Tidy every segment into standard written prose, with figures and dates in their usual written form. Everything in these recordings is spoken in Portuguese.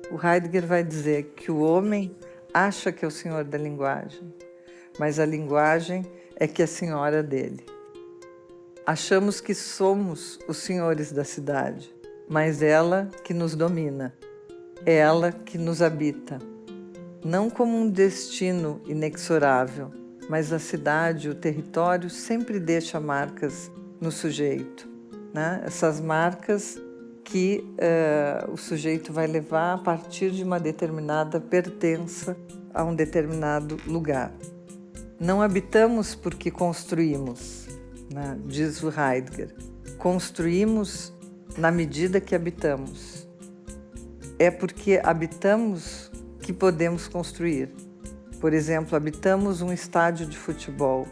O Heidegger vai dizer que o homem acha que é o senhor da linguagem, mas a linguagem é que é senhora dele. Achamos que somos os senhores da cidade, mas ela que nos domina, é ela que nos habita. Não como um destino inexorável, mas a cidade, o território sempre deixa marcas no sujeito, né? Essas marcas que o sujeito vai levar a partir de uma determinada pertença a um determinado lugar. Não habitamos porque construímos, né? Diz o Heidegger. Construímos na medida que habitamos. É porque habitamos que podemos construir. Por exemplo, habitamos um estádio de futebol,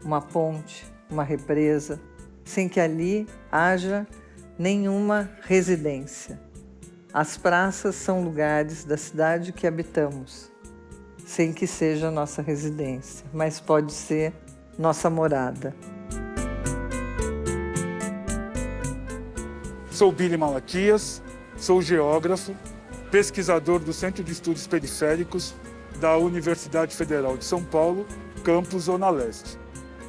uma ponte, uma represa, sem que ali haja nenhuma residência. As praças são lugares da cidade que habitamos, sem que seja nossa residência, mas pode ser nossa morada. Sou Billy Malaquias, sou geógrafo, pesquisador do Centro de Estudos Periféricos da Universidade Federal de São Paulo, campus Zona Leste.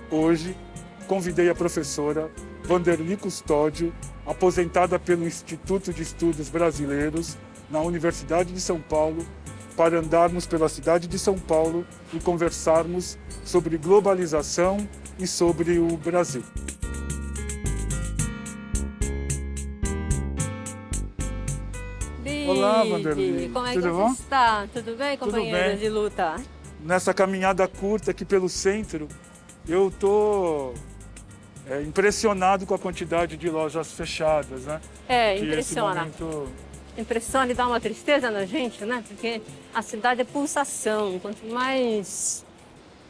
Hoje, convidei a professora Wanderli Custódio, aposentada pelo Instituto de Estudos Brasileiros na Universidade de São Paulo, para andarmos pela cidade de São Paulo e conversarmos sobre globalização e sobre o Brasil. Olá, Wanderli. Como é que Tudo você bom? está? Tudo bem, companheira de luta? Nessa caminhada curta aqui pelo centro, eu estou impressionado com a quantidade de lojas fechadas, né? É, Que impressiona. esse momento... Impressiona e dá uma tristeza na gente, né? Porque a cidade é pulsação. Quanto mais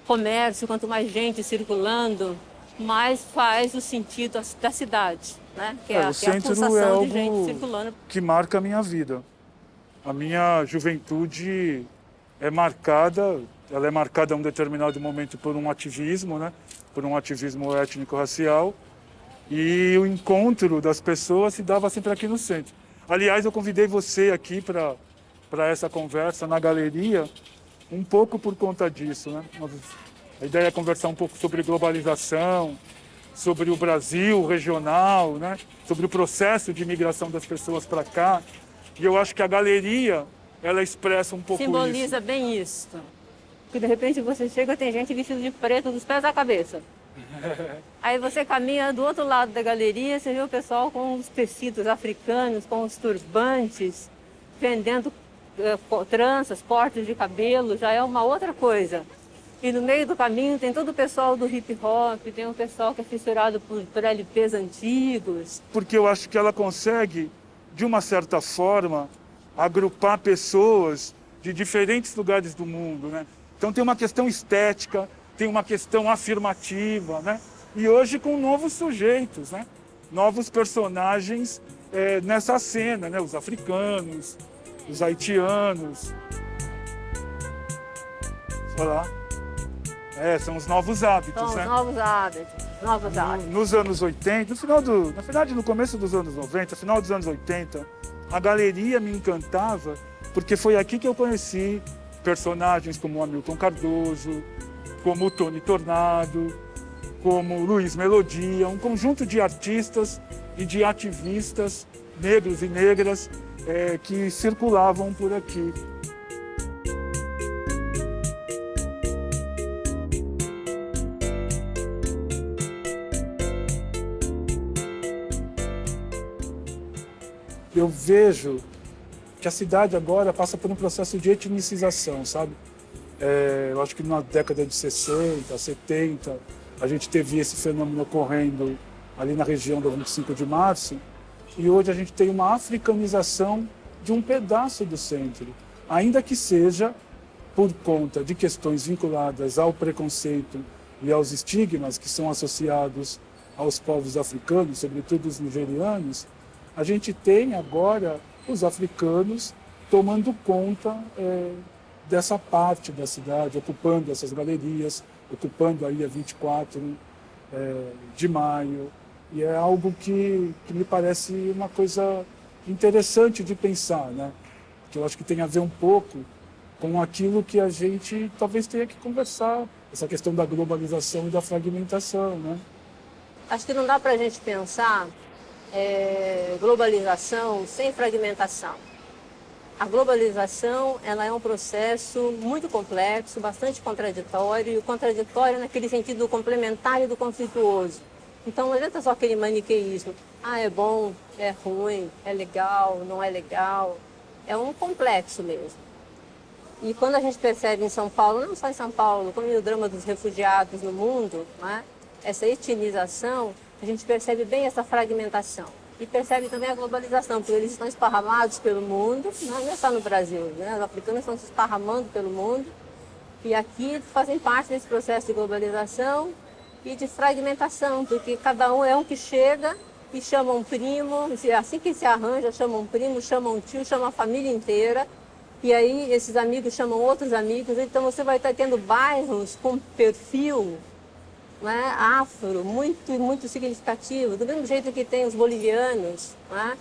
comércio, quanto mais gente circulando, mais faz o sentido da cidade, né? Que é a pulsação de gente circulando. Que marca a minha vida. A minha juventude é marcada, ela é marcada a um determinado momento por um ativismo, né? Por um ativismo étnico-racial, e o encontro das pessoas se dava sempre aqui no centro. Aliás, eu convidei você aqui para essa conversa na galeria, um pouco por conta disso, né? A ideia é conversar um pouco sobre globalização, sobre o Brasil regional, né? Sobre o processo de imigração das pessoas para cá. E eu acho que a galeria, ela expressa um pouco isso. Simboliza bem isso. Porque de repente você chega e tem gente vestida de preto dos pés à cabeça. Aí você caminha do outro lado da galeria, você vê o pessoal com os tecidos africanos, com os turbantes, vendendo tranças, cortes de cabelo, já é uma outra coisa. E no meio do caminho tem todo o pessoal do hip hop, tem o pessoal que é fissurado por LPs antigos. Porque eu acho que ela consegue, de uma certa forma, agrupar pessoas de diferentes lugares do mundo, né? Então tem uma questão estética, tem uma questão afirmativa, né? E hoje com novos sujeitos, né? Novos personagens nessa cena, né? Os africanos, os haitianos. Olha lá. São os novos hábitos, São né? os novos hábitos, Nos anos 80, na verdade no começo dos anos 90, final dos anos 80, a galeria me encantava porque foi aqui que eu conheci personagens como Hamilton Cardoso, como o Tony Tornado, como Luiz Melodia, um conjunto de artistas e de ativistas negros e negras que circulavam por aqui. Eu vejo que a cidade agora passa por um processo de etnicização, sabe? Eu acho que na década de 60, 70, a gente teve esse fenômeno ocorrendo ali na região do 25 de março, e hoje a gente tem uma africanização de um pedaço do centro, ainda que seja por conta de questões vinculadas ao preconceito e aos estigmas que são associados aos povos africanos, sobretudo os nigerianos, a gente tem agora os africanos tomando conta dessa parte da cidade, ocupando essas galerias, ocupando aí a 24 de maio. E é algo que me parece uma coisa interessante de pensar, né? Que eu acho que tem a ver um pouco com aquilo que a gente talvez tenha que conversar, essa questão da globalização e da fragmentação, né? Acho que não dá para a gente pensar globalização sem fragmentação. A globalização ela é um processo muito complexo, bastante contraditório, e o contraditório naquele sentido complementar e do conflituoso. Então não adianta só aquele maniqueísmo, é bom, é ruim, é legal, não é legal. É um complexo mesmo. E quando a gente percebe em São Paulo, não só em São Paulo, como no drama dos refugiados no mundo, né, essa etnização, a gente percebe bem essa fragmentação. E percebe também a globalização, porque eles estão esparramados pelo mundo, não é só no Brasil, né? Os africanos estão se esparramando pelo mundo e aqui fazem parte desse processo de globalização e de fragmentação, porque cada um é um que chega e chama um primo, assim que se arranja, chama um primo, chama um tio, chama a família inteira, e aí esses amigos chamam outros amigos, então você vai estar tendo bairros com perfil, né, afro, muito significativo, do mesmo jeito que tem os bolivianos, né,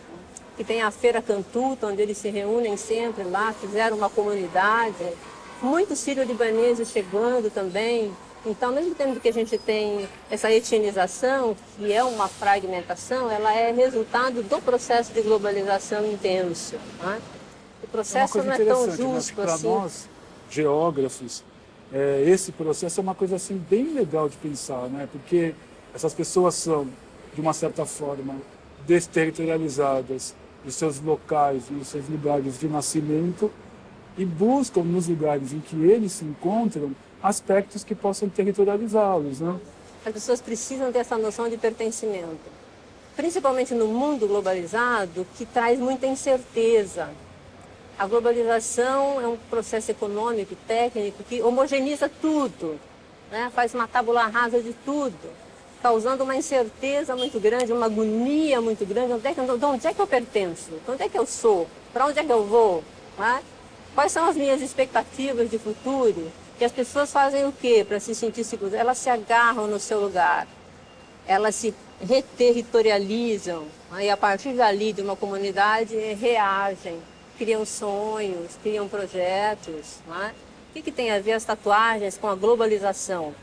que tem a Feira Cantuta, onde eles se reúnem sempre lá, fizeram uma comunidade, muitos sírio-libaneses chegando também. Então, ao mesmo tempo que a gente tem essa etnização, que é uma fragmentação, ela é resultado do processo de globalização intenso. Né? O processo não é tão justo para assim. Nós, geógrafos, esse processo é uma coisa assim bem legal de pensar, né? Porque essas pessoas são, de uma certa forma, desterritorializadas dos seus locais, dos seus lugares de nascimento e buscam nos lugares em que eles se encontram aspectos que possam territorializá-los, né? As pessoas precisam ter essa noção de pertencimento, principalmente no mundo globalizado, que traz muita incerteza. A globalização é um processo econômico, técnico, que homogeneiza tudo, né? Faz uma tábula rasa de tudo, causando uma incerteza muito grande, uma agonia muito grande. De onde é que eu pertenço? De onde é que eu sou? Para onde é que eu vou? Né? Quais são as minhas expectativas de futuro? E as pessoas fazem o quê para se sentir seguras? Elas se agarram no seu lugar, elas se reterritorializam, né? E a partir dali, de uma comunidade, reagem, criam sonhos, criam projetos. Né? O que tem a ver as tatuagens com a globalização?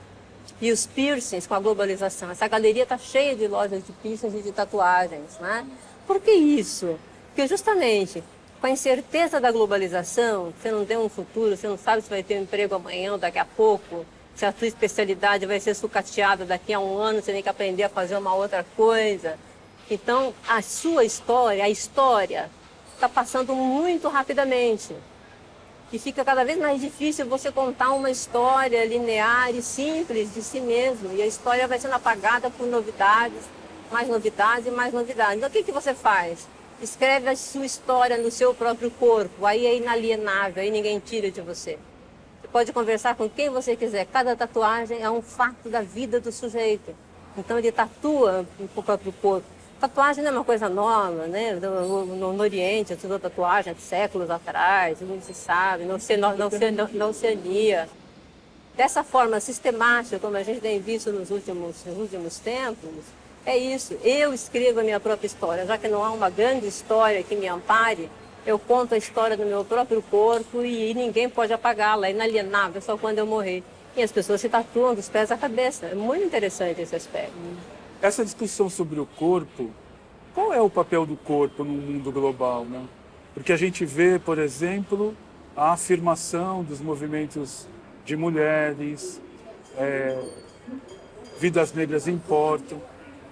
E os piercings com a globalização? Essa galeria está cheia de lojas de piercings e de tatuagens. Né? Por que isso? Porque justamente com a incerteza da globalização, você não tem um futuro, você não sabe se vai ter um emprego amanhã ou daqui a pouco, se a sua especialidade vai ser sucateada daqui a um ano, você tem que aprender a fazer uma outra coisa. Então, a sua história, a história, está passando muito rapidamente. E fica cada vez mais difícil você contar uma história linear e simples de si mesmo. E a história vai sendo apagada por novidades, mais novidades e mais novidades. Então, o que você faz? Escreve a sua história no seu próprio corpo, aí é inalienável, aí ninguém tira de você. Você pode conversar com quem você quiser, cada tatuagem é um fato da vida do sujeito. Então ele tatua o próprio corpo. Tatuagem não é uma coisa nova, né? No Oriente, eu tatuagem há séculos atrás, não se sabe, na Oceania. Dessa forma sistemática, como a gente tem visto nos últimos tempos, é isso, eu escrevo a minha própria história, já que não há uma grande história que me ampare, eu conto a história do meu próprio corpo e ninguém pode apagá-la, é inalienável, só quando eu morrer. E as pessoas se tatuam dos pés à cabeça, é muito interessante esse aspecto. Essa discussão sobre o corpo, qual é o papel do corpo no mundo global, né? Porque a gente vê, por exemplo, a afirmação dos movimentos de mulheres, vidas negras importam,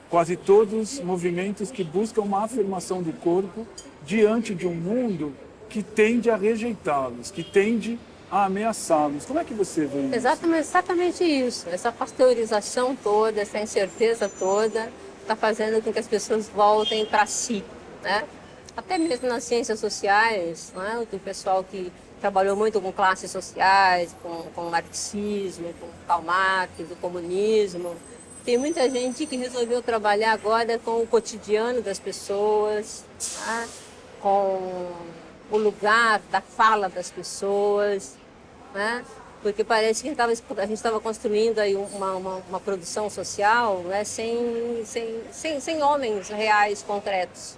quase todos movimentos que buscam uma afirmação do corpo diante de um mundo que tende a rejeitá-los, que tende a ameaçá-los. Como é que você vê isso? Exatamente isso. Essa pasteurização toda, essa incerteza toda, está fazendo com que as pessoas voltem para si, né? Até mesmo nas ciências sociais, né? O pessoal que trabalhou muito com classes sociais, com o marxismo, com Karl Marx, o comunismo, Tem muita gente que resolveu trabalhar agora com o cotidiano das pessoas, tá? Com o lugar da fala das pessoas, né? Porque parece que a gente estava construindo aí uma produção social, né? Sem homens reais, concretos.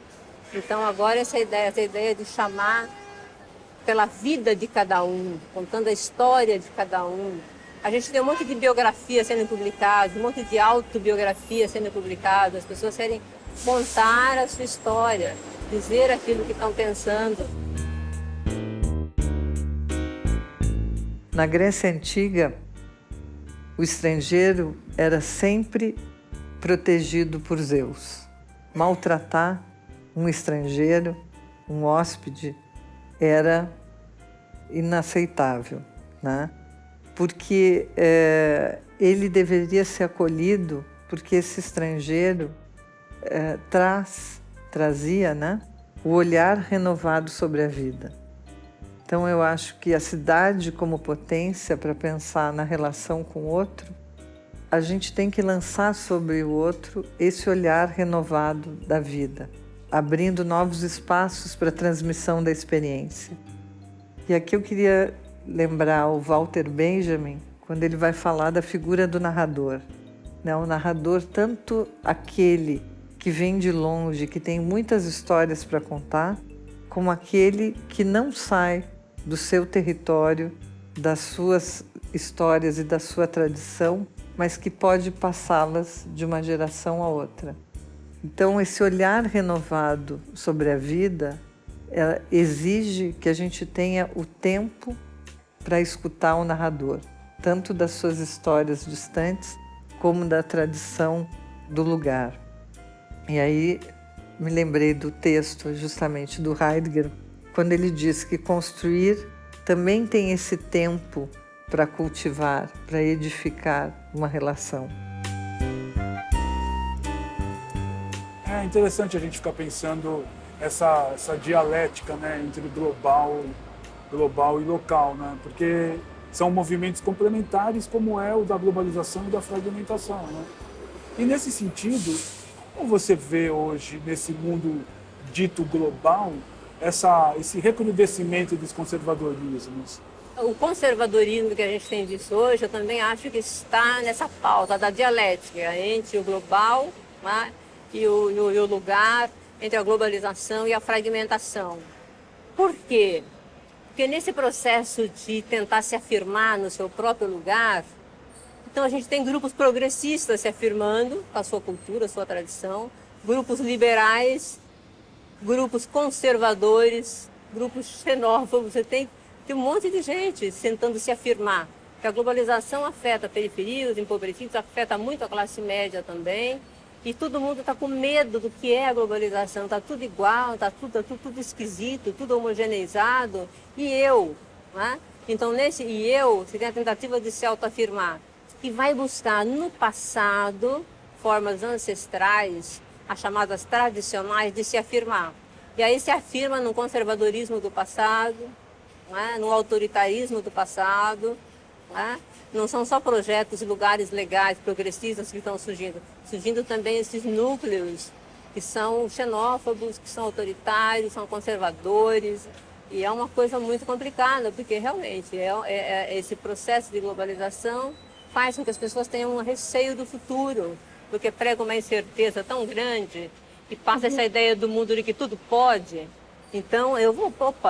Então agora essa ideia de chamar pela vida de cada um, contando a história de cada um. A gente tem um monte de biografia sendo publicada, um monte de autobiografia sendo publicada, as pessoas querem contar a sua história, dizer aquilo que estão pensando. Na Grécia Antiga, o estrangeiro era sempre protegido por Zeus. Maltratar um estrangeiro, um hóspede, era inaceitável, né? Porque ele deveria ser acolhido, porque esse estrangeiro trazia, né, o olhar renovado sobre a vida. Então eu acho que a cidade como potência para pensar na relação com o outro, a gente tem que lançar sobre o outro esse olhar renovado da vida, abrindo novos espaços para a transmissão da experiência. E aqui eu queria lembrar o Walter Benjamin, quando ele vai falar da figura do narrador. Né? O narrador, tanto aquele que vem de longe, que tem muitas histórias para contar, como aquele que não sai do seu território, das suas histórias e da sua tradição, mas que pode passá-las de uma geração a outra. Então, esse olhar renovado sobre a vida exige que a gente tenha o tempo para escutar o narrador, tanto das suas histórias distantes, como da tradição do lugar. E aí me lembrei do texto justamente do Heidegger, quando ele diz que construir também tem esse tempo para cultivar, para edificar uma relação. É interessante a gente ficar pensando essa dialética, né, entre global e local, né, porque são movimentos complementares, como é o da globalização e da fragmentação, né? E nesse sentido, como você vê hoje, nesse mundo dito global, esse recrudescimento dos conservadorismos? O conservadorismo que a gente tem visto hoje, eu também acho que está nessa pauta da dialética entre o global, né, e o lugar, entre a globalização e a fragmentação. Por quê? Porque nesse processo de tentar se afirmar no seu próprio lugar, então a gente tem grupos progressistas se afirmando com a sua cultura, a sua tradição, grupos liberais, grupos conservadores, grupos xenófobos. Você tem um monte de gente tentando se afirmar. Porque a globalização afeta a periferia, os empobrecidos, afeta muito a classe média também. E todo mundo está com medo do que é a globalização. Está tudo igual, está tudo esquisito, tudo homogeneizado. E eu? Né? Então, nesse e eu, você tem a tentativa de se autoafirmar, que vai buscar no passado formas ancestrais, as chamadas tradicionais, de se afirmar. E aí se afirma no conservadorismo do passado, né? No autoritarismo do passado. Né? Não são só projetos e lugares legais, progressistas que estão surgindo também esses núcleos que são xenófobos, que são autoritários, são conservadores. E é uma coisa muito complicada, porque realmente esse processo de globalização faz com que as pessoas tenham um receio do futuro, porque prega uma incerteza tão grande e passa essa ideia do mundo de que tudo pode. Então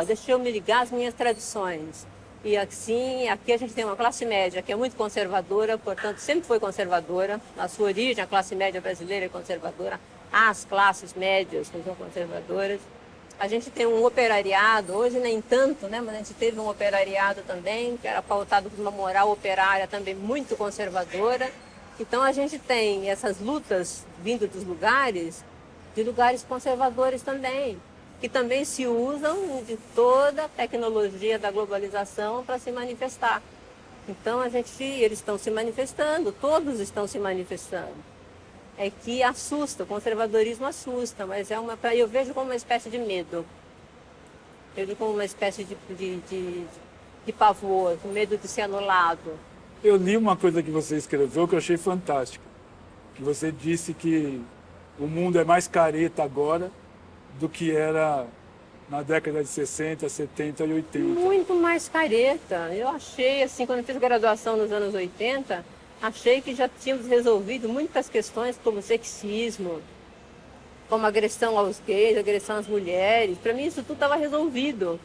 deixa eu me ligar às minhas tradições. E assim, aqui a gente tem uma classe média que é muito conservadora, portanto, sempre foi conservadora. Na sua origem, a classe média brasileira é conservadora, as classes médias são conservadoras. A gente tem um operariado, hoje nem tanto, né? Mas a gente teve um operariado também, que era pautado por uma moral operária também muito conservadora. Então a gente tem essas lutas vindo dos lugares, de lugares conservadores também, que também se usam de toda a tecnologia da globalização para se manifestar. Então eles estão se manifestando, todos estão se manifestando. É que assusta, o conservadorismo assusta, mas eu vejo como uma espécie de medo. Eu vejo como uma espécie de pavor, medo de ser anulado. Eu li uma coisa que você escreveu que eu achei fantástica. que você disse que o mundo é mais careta agora do que era na década de 60, 70 e 80. Muito mais careta. Eu achei, assim, quando eu fiz graduação nos anos 80, achei que já tínhamos resolvido muitas questões como sexismo, como agressão aos gays, agressão às mulheres. Para mim isso tudo estava resolvido.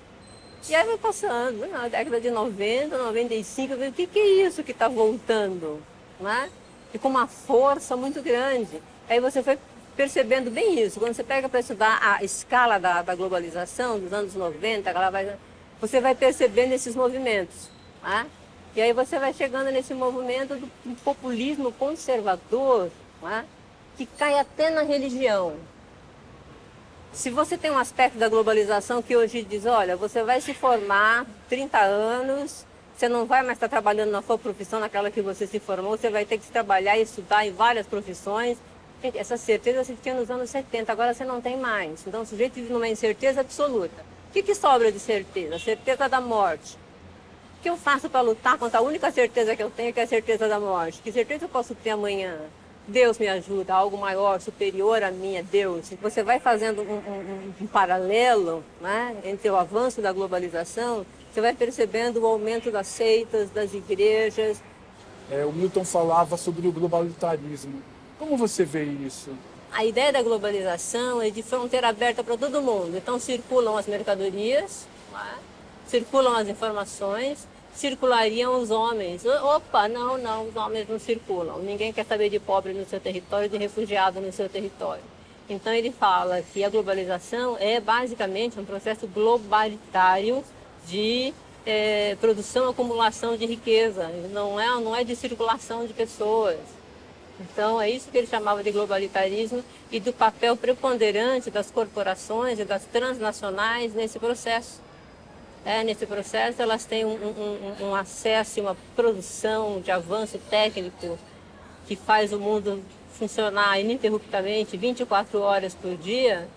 E aí vai passando, na década de 90, 95, eu falei, o que é isso que está voltando? Né? E com uma força muito grande. Aí você foi percebendo bem isso. Quando você pega para estudar a escala da globalização dos anos 90, você vai percebendo esses movimentos. Né? E aí você vai chegando nesse movimento do populismo conservador, né? Que cai até na religião. Se você tem um aspecto da globalização que hoje diz, olha, você vai se formar 30 anos, você não vai mais estar trabalhando na sua profissão, naquela que você se formou, você vai ter que trabalhar e estudar em várias profissões. Gente, essa certeza você tinha nos anos 70, agora você não tem mais. Então o sujeito vive numa incerteza absoluta. O que sobra de certeza? A certeza da morte. O que eu faço para lutar contra a única certeza que eu tenho, que é a certeza da morte? Que certeza eu posso ter amanhã? Deus me ajuda, algo maior, superior a mim, é Deus. Você vai fazendo um paralelo, né, entre o avanço da globalização, você vai percebendo o aumento das seitas, das igrejas. O Milton falava sobre o globalitarismo. Como você vê isso? A ideia da globalização é de fronteira aberta para todo mundo. Então circulam as mercadorias, né, circulam as informações, circulariam os homens. Opa, não, os homens não circulam. Ninguém quer saber de pobre no seu território, de refugiado no seu território. Então ele fala que a globalização é basicamente um processo globalitário de produção e acumulação de riqueza. Não é de circulação de pessoas. Então é isso que ele chamava de globalitarismo e do papel preponderante das corporações e das transnacionais nesse processo. Nesse processo elas têm um acesso e uma produção de avanço técnico que faz o mundo funcionar ininterruptamente 24 horas por dia.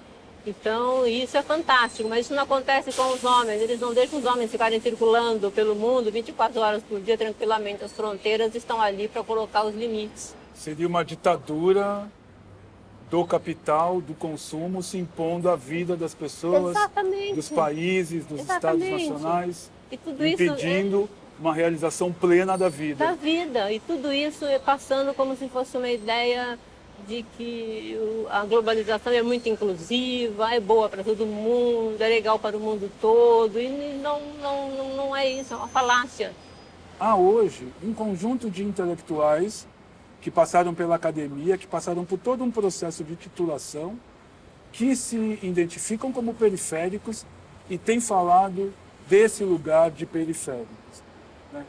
Então isso é fantástico, mas isso não acontece com os homens. Eles não deixam os homens ficarem circulando pelo mundo 24 horas por dia tranquilamente. As fronteiras estão ali para colocar os limites. Seria uma ditadura do capital, do consumo, se impondo à vida das pessoas, Exatamente. dos países, dos Exatamente. estados nacionais, E tudo impedindo uma realização plena da vida. Da vida. E tudo isso passando como se fosse uma ideia de que a globalização é muito inclusiva, é boa para todo mundo, é legal para o mundo todo. E não é isso, é uma falácia. Há hoje um conjunto de intelectuais que passaram pela academia, que passaram por todo um processo de titulação, que se identificam como periféricos e têm falado desse lugar de periféricos, né?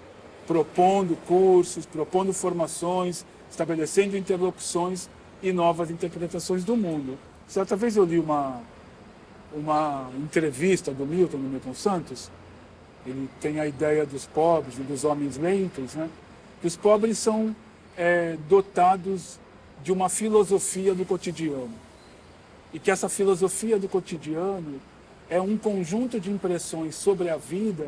Propondo cursos, propondo formações, estabelecendo interlocuções e novas interpretações do mundo. Certa vez eu li uma entrevista do Milton Santos. Ele tem a ideia dos pobres e dos homens lentos, né? Que os pobres são dotados de uma filosofia do cotidiano. E que essa filosofia do cotidiano é um conjunto de impressões sobre a vida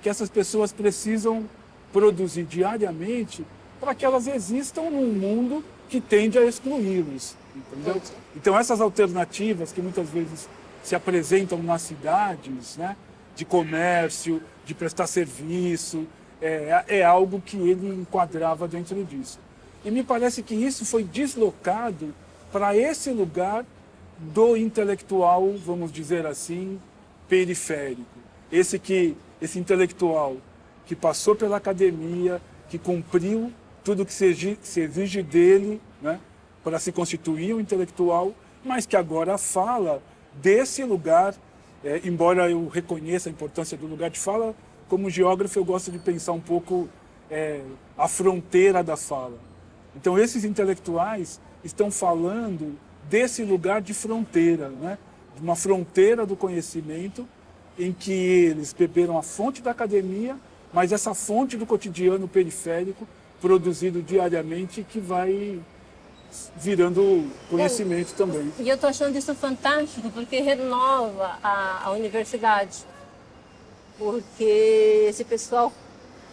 que essas pessoas precisam produzir diariamente para que elas existam num mundo que tende a excluí-los. Entendeu? Então essas alternativas que muitas vezes se apresentam nas cidades, né, de comércio, de prestar serviço, é algo que ele enquadrava dentro disso. E me parece que isso foi deslocado para esse lugar do intelectual, vamos dizer assim, periférico. Esse intelectual que passou pela academia, que cumpriu tudo que se exige dele, né, para se constituir um intelectual, mas que agora fala desse lugar, embora eu reconheça a importância do lugar de fala, como geógrafo eu gosto de pensar um pouco a fronteira da fala. Então esses intelectuais estão falando desse lugar de fronteira, né? De uma fronteira do conhecimento em que eles beberam a fonte da academia, mas essa fonte do cotidiano periférico produzido diariamente que vai virando conhecimento também. E eu estou achando isso fantástico porque renova a universidade. Porque esse pessoal,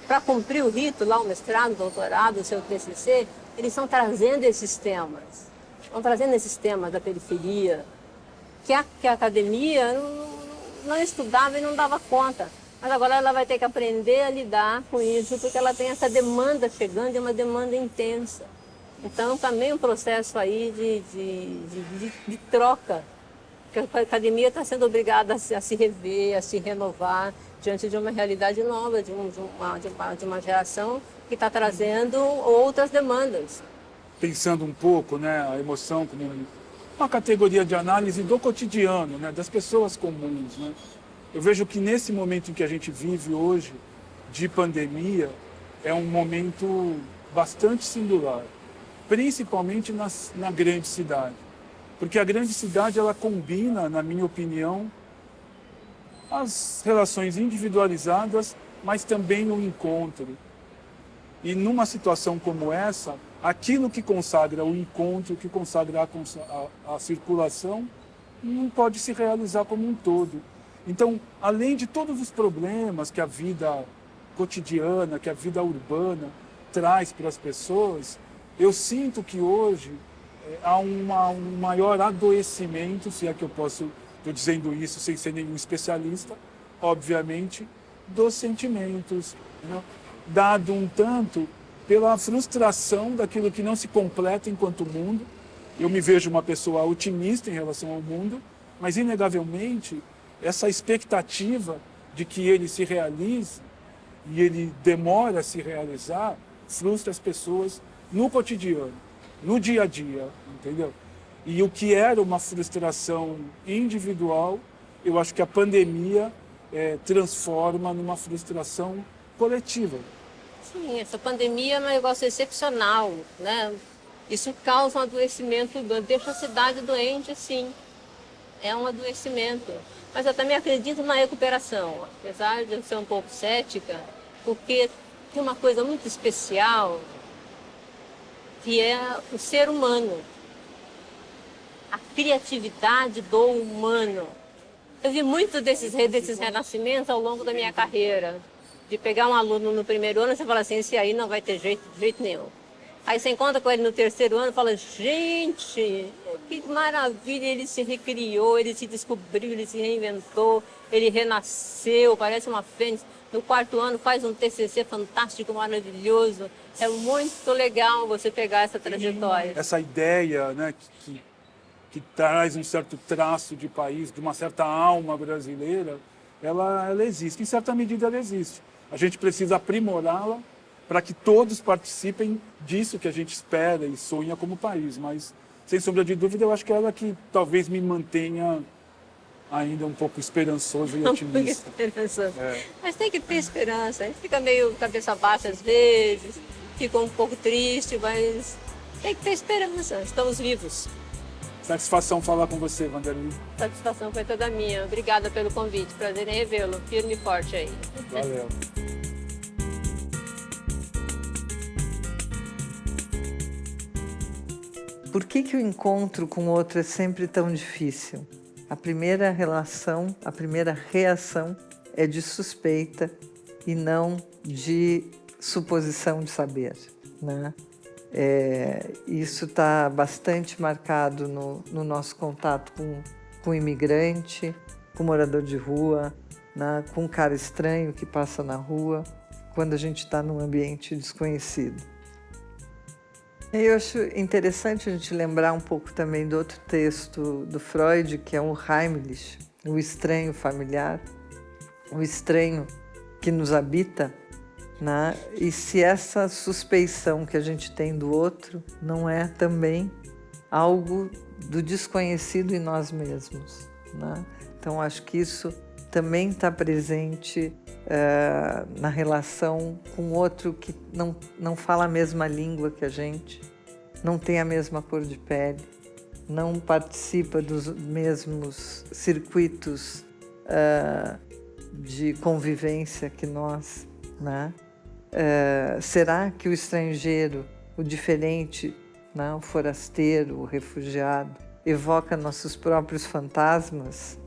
para cumprir o rito lá, o mestrado, o doutorado, o seu TCC, eles estão trazendo esses temas. Estão trazendo esses temas da periferia, que a academia não estudava e não dava conta. Mas agora ela vai ter que aprender a lidar com isso, porque ela tem essa demanda chegando, e uma demanda intensa. Então, também um processo aí de troca, que a academia está sendo obrigada a se rever, a se renovar, diante de uma realidade nova, de uma geração que está trazendo outras demandas. Pensando um pouco, né, a emoção como uma categoria de análise do cotidiano, né, das pessoas comuns, né? Eu vejo que nesse momento em que a gente vive hoje, de pandemia, é um momento bastante singular, principalmente na grande cidade. Porque a grande cidade, ela combina, na minha opinião, as relações individualizadas, mas também o encontro. E numa situação como essa, aquilo que consagra o encontro, que consagra a circulação, não pode se realizar como um todo. Então, além de todos os problemas que a vida cotidiana, que a vida urbana traz para as pessoas, eu sinto que hoje há um maior adoecimento, se é que eu posso, estou dizendo isso sem ser nenhum especialista, obviamente, dos sentimentos, né? Dado um tanto pela frustração daquilo que não se completa enquanto mundo. Eu me vejo uma pessoa otimista em relação ao mundo, mas inegavelmente essa expectativa de que ele se realize e ele demora a se realizar frustra as pessoas no cotidiano, no dia a dia, entendeu? E o que era uma frustração individual, eu acho que a pandemia transforma numa frustração coletiva. Sim, essa pandemia é um negócio excepcional, né? Isso causa um adoecimento, deixa a cidade doente, sim. É um adoecimento. Mas eu também acredito na recuperação, apesar de eu ser um pouco cética, porque tem uma coisa muito especial, que é o ser humano. A criatividade do humano. Eu vi muito desses renascimentos ao longo da minha carreira. De pegar um aluno no primeiro ano e você fala assim, esse aí não vai ter jeito, de jeito nenhum. Aí você encontra com ele no terceiro ano e fala, gente, que maravilha, ele se recriou, ele se descobriu, ele se reinventou, ele renasceu, parece uma fênix. No quarto ano faz um TCC fantástico, maravilhoso. É muito legal você pegar essa trajetória. Essa ideia, né, que traz um certo traço de país, de uma certa alma brasileira, ela existe, em certa medida ela existe. A gente precisa aprimorá-la para que todos participem disso que a gente espera e sonha como país. Mas, sem sombra de dúvida, eu acho que é ela que talvez me mantenha ainda um pouco esperançoso e otimista. Mas tem que ter esperança. A gente fica meio cabeça baixa às vezes, fica um pouco triste, mas tem que ter esperança. Estamos vivos. Satisfação falar com você, Vanderly. Satisfação foi toda minha. Obrigada pelo convite. Prazer em revê-lo. Firme e forte aí. Valeu. Por que o encontro com o outro é sempre tão difícil? A primeira relação, a primeira reação é de suspeita e não de suposição de saber, né? Isso está bastante marcado no nosso contato com o imigrante, com o morador de rua, né? Com um cara estranho que passa na rua, quando a gente está num ambiente desconhecido. Eu acho interessante a gente lembrar um pouco também do outro texto do Freud, que é o Heimlich, o estranho familiar, o estranho que nos habita, né? E se essa suspeição que a gente tem do outro não é também algo do desconhecido em nós mesmos, né? Então, acho que isso também está presente na relação com outro que não fala a mesma língua que a gente, não tem a mesma cor de pele, não participa dos mesmos circuitos de convivência que nós, né? Será que o estrangeiro, o diferente, né? O forasteiro, o refugiado, evoca nossos próprios fantasmas?